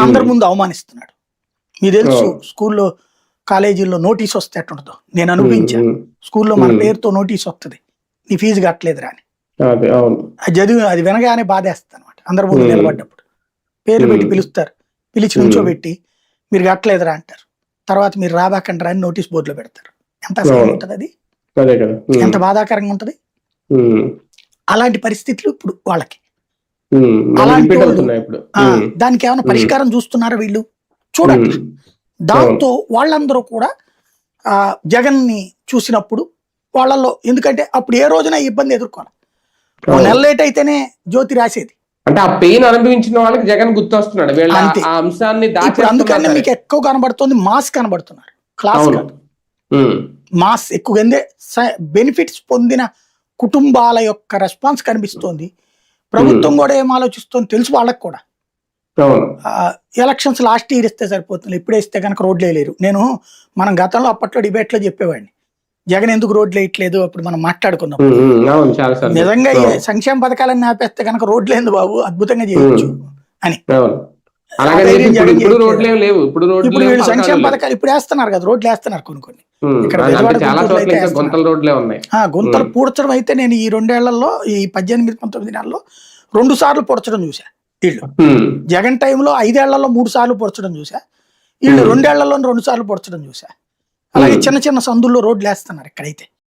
అందరి ముందు అవమానిస్తున్నాడు. మీకు తెలుసు స్కూల్లో కాలేజీల్లో నోటీస్ వస్తే ఎట్టుంటుందో, నేను అనుభవించాను. స్కూల్లో మన పేరుతో నోటీస్ వస్తుంది, నీ ఫీజు కట్టలేదురా అని. అది చదివి అది వినగానే బాధేస్తుంది అనమాట. అందరి ముందు నిలబడ్డప్పుడు పేర్లు పెట్టి పిలుస్తారు, పిలిచి నుంచోబెట్టి మీరు కట్టలేదురా అంటారు. తర్వాత మీరు రాబాకంటారా అని నోటీస్ బోర్డులో పెడతారు. ఎంత అసహ్యం ఉంటుంది అది, ఎంత బాధాకరంగా ఉంటది. అలాంటి పరిస్థితులు ఇప్పుడు వాళ్ళకి. అలాంటి దానికి ఏమైనా పరిష్కారం చూస్తున్నారా వీళ్ళు? చూడండి. దాంతో వాళ్ళందరూ కూడా జగన్ ని చూసినప్పుడు వాళ్ళల్లో, ఎందుకంటే అప్పుడు ఏ రోజున ఇబ్బంది ఎదుర్కోవాలి, నెల లేట్ అయితేనే జ్యోతి రాసేది. అంటే ఆ పెయిన్ అనుభవించిన వాళ్ళకి జగన్ గుర్తొస్తున్నాడు. ఇప్పుడు అందుకని మీకు ఎక్కువ కనబడుతుంది మాస్ కనబడుతున్నారు, క్లాస్ కాదు. మాస్ ఎక్కువ బెనిఫిట్స్ పొందిన కుటుంబాల యొక్క రెస్పాన్స్ కనిపిస్తోంది. ప్రభుత్వం కూడా ఏం ఆలోచిస్తోంది తెలుసు వాళ్ళకి కూడా. ఎలక్షన్స్ లాస్ట్ ఇయర్ ఇస్తే సరిపోతుంది, ఇప్పుడే ఇస్తే కనుక రోడ్లు వేయలేరు. మనం గతంలో అప్పట్లో డిబేట్ లో చెప్పేవాడిని, జగన్ ఎందుకు రోడ్లు వేయట్లేదు అప్పుడు మనం మాట్లాడుకున్నాం. నిజంగా సంక్షేమ పథకాలన్నీ ఆపేస్తే కనుక రోడ్లు ఏంది బాబు, అద్భుతంగా చేయొచ్చు అని. ఇప్పుడు వీళ్ళు సంక్షేమ పథకాలు ఇప్పుడు వేస్తున్నారు కదా, రోడ్లు వేస్తున్నారు కొన్ని. ఇక్కడ గుంతలు పూడ్చడం అయితే నేను ఈ 2 ఏళ్లలో, ఈ 18-19 నెలల్లో 2 సార్లు పొడచడం చూసా. వీళ్ళు జగన్ టైంలో 5 ఏళ్లలో 3 సార్లు పొడచడం చూసా, వీళ్ళు 2 ఏళ్లలో 2 సార్లు పొడచడం చూసా. అలాగే చిన్న చిన్న సందుల్లో రోడ్లు వేస్తున్నారు ఇక్కడైతే.